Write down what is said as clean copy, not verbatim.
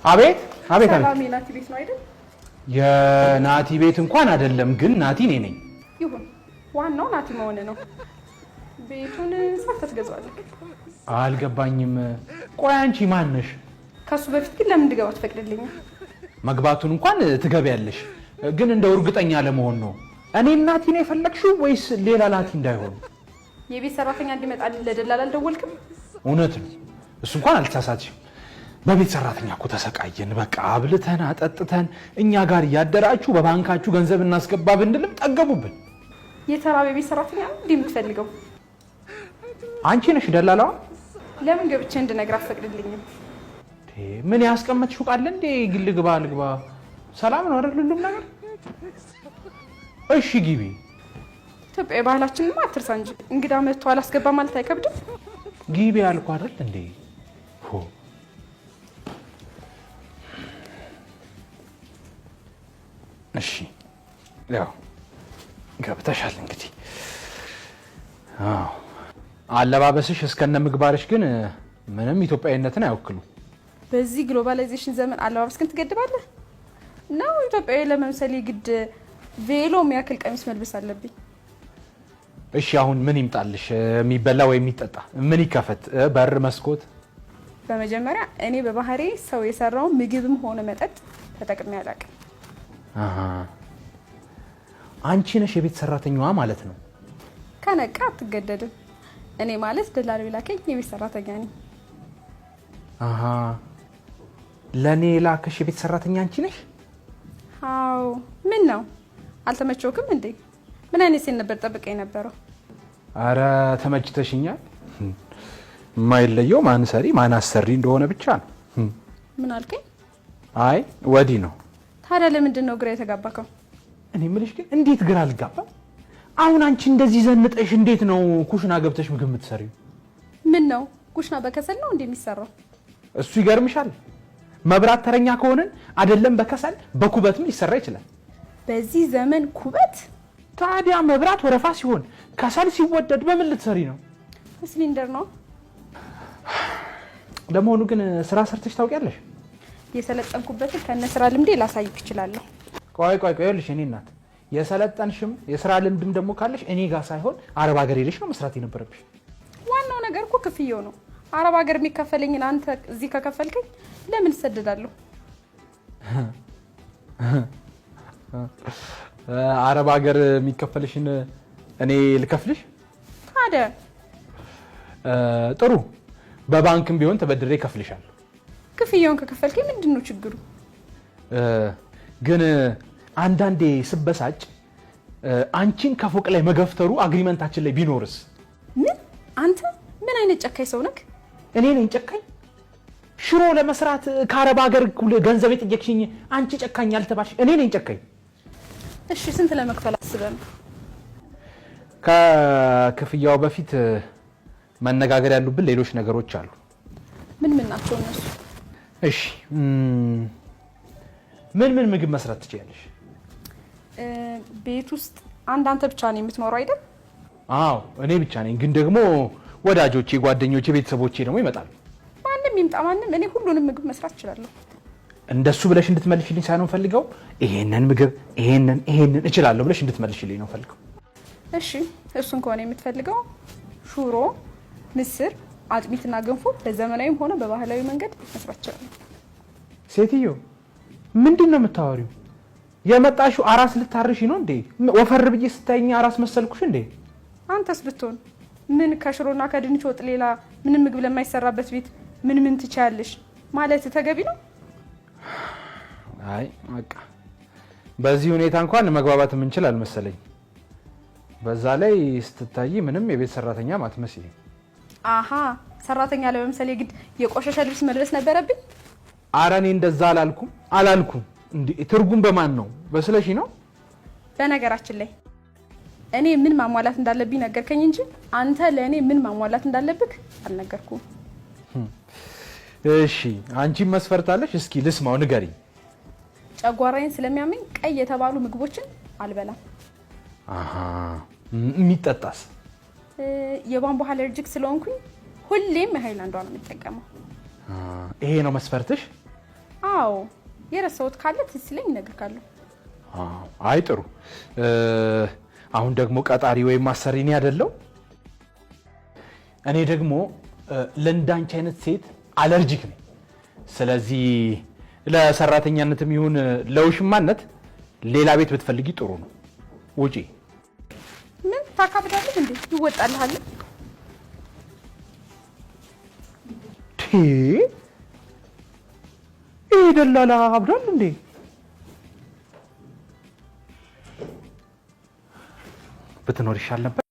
አቤት አቤት አቤት። ሰላም የናቲ ቤት ነው አይደል? የናቲ ቤት እንኳን አይደለም፣ ግን ናቲ እኔ ነኝ። ይሁን፣ ዋናው ናቲ መሆን ነው። ቤቱን ሰርተህ ትገዛዋለህ። አልገባኝም። ቆይ አንቺ ማን ነሽ? ከሱ በፊት ግን ለምን እንድገባ ትፈቅድልኛል? መግባቱን እንኳን ትገቢያለሽ፣ ግን እንደው እርግጠኛ ለመሆን ነው። እኔ ናቲ ነው የፈለግሽው ወይስ ሌላ ናቲ እንዳይሆን? የቤት ሰራተኛ እንዲመጣልህ ለደላላ አልደወልክም? እውነት ነው፣ እሱ እንኳን አልተሳሳትሽም። በቤት ሰራተኛ እኮ ተሰቃየን። በቃ አብልተን አጠጥተን እኛ ጋር እያደራችሁ በባንካችሁ ገንዘብ እናስገባ ብንልም ጠገቡብን። የተራበ የቤት ሰራተኛ እንዲህ የምትፈልገው አንቺ ነሽ ደላላዋ? ለምን ገብቼ እንድነግር አትፈቅድልኝም? ምን ያስቀመጥሽው ቃል እንዴ? ልግባ ልግባ። ሰላም ነው አይደል ሁሉም ነገር? እሺ ግቢ። ኢትዮጵያዊ ባህላችንማ አትርሳ እንጂ እንግዳ መጥቶ አላስገባ ማለት አይከብድም? ግቢ አልኩ አይደል እንዴ? እሺ ያው ገብተሻል እንግዲህ። አለባበስሽ እስከነ ምግባርሽ ግን ምንም ኢትዮጵያዊነትን አይወክሉ። በዚህ ግሎባላይዜሽን ዘመን አለባበስክን ትገድባለህ? ነው ኢትዮጵያዊ ለመምሰል ግድ ቬሎ የሚያክል ቀሚስ መልበስ አለብኝ? እሺ አሁን ምን ይምጣልሽ? የሚበላ ወይ የሚጠጣ? ምን ይከፈት? በር መስኮት? በመጀመሪያ እኔ በባህሬ ሰው የሰራውን ምግብም ሆነ መጠጥ ተጠቅሜ አላውቅም። አንቺ ነሽ የቤት ሰራተኛዋ ማለት ነው? ከነቃ አትገደድም። እኔ ማለት ደላላው ላከኝ የቤት ሰራተኛ ነኝ። ለኔ ላከሽ የቤት ሰራተኛ አንቺ ነሽ? አዎ። ምን ነው አልተመቸውክም እንዴ? ምን አይነት ሴት ነበር ጠብቀኝ ነበረው? አረ ተመችተሽኛል። የማይለየው ማን ሰሪ ማን አሰሪ እንደሆነ ብቻ ነው። ምን አልከኝ? አይ ወዲህ ነው። ታዲያ ለምንድን ነው ግራ የተጋባከው? እኔ የምልሽ ግን እንዴት ግራ አልጋባም? አሁን አንቺ እንደዚህ ዘንጠሽ እንዴት ነው ኩሽና ገብተሽ ምግብ የምትሰሪው? ምን ነው ኩሽና በከሰል ነው እንዴ የሚሰራው? እሱ ይገርምሻል። መብራት ተረኛ ከሆነን አይደለም በከሰል በኩበትም ሊሰራ ይችላል። በዚህ ዘመን ኩበት? ታዲያ መብራት ወረፋ ሲሆን ከሰል ሲወደድ በምን ልትሰሪ ነው? ሲሊንደር ነው። ለመሆኑ ግን ስራ ሰርተሽ ታውቂያለሽ? የሰለጠንኩበትን ከነ ስራ ልምዴ ላሳይክ እችላለሁ። ቆይ ይኸውልሽ እኔ እናት የሰለጠንሽም የስራ ልምድም ደግሞ ካለሽ እኔ ጋር ሳይሆን አረብ ሀገር ሄደሽ ነው መስራት የነበረብሽ። ዋናው ነገር እኮ ክፍያው ነው። አረብ ሀገር የሚከፈለኝን አንተ እዚህ ከከፈልከኝ ለምን እሰደዳለሁ? አረብ ሀገር የሚከፈልሽን እኔ ልከፍልሽ? ታዲያ ጥሩ፣ በባንክም ቢሆን ተበድሬ እከፍልሻለሁ። ክፍያውን ከከፈልከኝ ምንድን ነው ችግሩ? ግን አንዳንዴ ስበሳጭ አንቺን ከፎቅ ላይ መገፍተሩ አግሪመንታችን ላይ ቢኖርስ? ምን? አንተ ምን አይነት ጨካኝ ሰው ነህ? እኔ ነኝ ጨካኝ? ሽሮ ለመስራት ከአረብ ሀገር ገንዘብ የጠየቅሽኝ አንቺ ጨካኝ ያልተባልሽ እኔ ነኝ ጨካኝ? እሺ ስንት ለመክፈል አስበህ ነው? ከክፍያው በፊት መነጋገር ያሉብን ሌሎች ነገሮች አሉ። ምን ናቸው እነሱ? እሺ ምን ምግብ መስራት ትችያለሽ? ቤት ውስጥ አንተ ብቻ ነው የምትኖረው አይደል? አዎ እኔ ብቻ ነኝ፣ ግን ደግሞ ወዳጆቼ፣ ጓደኞቼ፣ ቤተሰቦቼ ደግሞ ይመጣሉ። ማንም ይምጣ ማንም፣ እኔ ሁሉንም ምግብ መስራት እችላለሁ። እንደሱ ብለሽ እንድትመልሽልኝ ሳይሆን ፈልገው ይሄንን ምግብ ይሄንን እችላለሁ ብለሽ እንድትመልሽልኝ ነው ፈልገው። እሺ እሱን ከሆነ የምትፈልገው ሹሮ፣ ምስር፣ አጥሚትና ገንፎ በዘመናዊም ሆነ በባህላዊ መንገድ መስራት እችላለሁ። ሴትዮ ምንድን ነው የምታወሪው? የመጣሽው አራስ ልታርሺ ነው እንዴ? ወፈር ብዬ ስታይኝ አራስ መሰልኩሽ እንዴ? አንተስ ብትሆን ምን ከሽሮና ከድንች ወጥ ሌላ ምንም ምግብ ለማይሰራበት ቤት ምን ትችያለሽ ማለት ተገቢ ነው? አይ በቃ በዚህ ሁኔታ እንኳን መግባባት የምንችል አልመሰለኝ። በዛ ላይ ስትታይ ምንም የቤት ሰራተኛ ማትመስይ። አሃ ሰራተኛ ለመምሰል ግድ የቆሸሸ ልብስ መልበስ ነበረብኝ? ኧረ እኔ እንደዛ አላልኩም። እንዴ ትርጉም በማን ነው? በስለሺ ነው። በነገራችን ላይ እኔ ምን ማሟላት እንዳለብኝ ነገርከኝ እንጂ አንተ ለእኔ ምን ማሟላት እንዳለብህ አልነገርኩም። እሺ አንቺም መስፈርታለሽ? እስኪ ልስማው፣ ንገሪኝ። ጨጓራዬን ስለሚያመኝ ቀይ የተባሉ ምግቦችን አልበላም። አሃ የሚጠጣስ? የቧንቧ አለርጂክ ስለሆንኩኝ ሁሌም ሃይላንዷ ነው የምጠቀመው። ይሄ ነው መስፈርትሽ? አዎ የረሳሁት ካለ ትዝ ሲለኝ እነግርካለሁ። አይ ጥሩ። አሁን ደግሞ ቀጣሪ ወይም አሰሪ እኔ አይደለሁ። እኔ ደግሞ ለእንዳንቺ አይነት ሴት አለርጂክ ነኝ። ስለዚህ ለሰራተኛነትም ይሁን ለውሽማነት ሌላ ቤት ብትፈልጊ ጥሩ ነው። ውጪ። ምን ታካብዳለህ እንዴ? ይወጣልሃል። ይሄ ደላላ አብዷል እንዴ? ብትኖር ይሻል ነበር።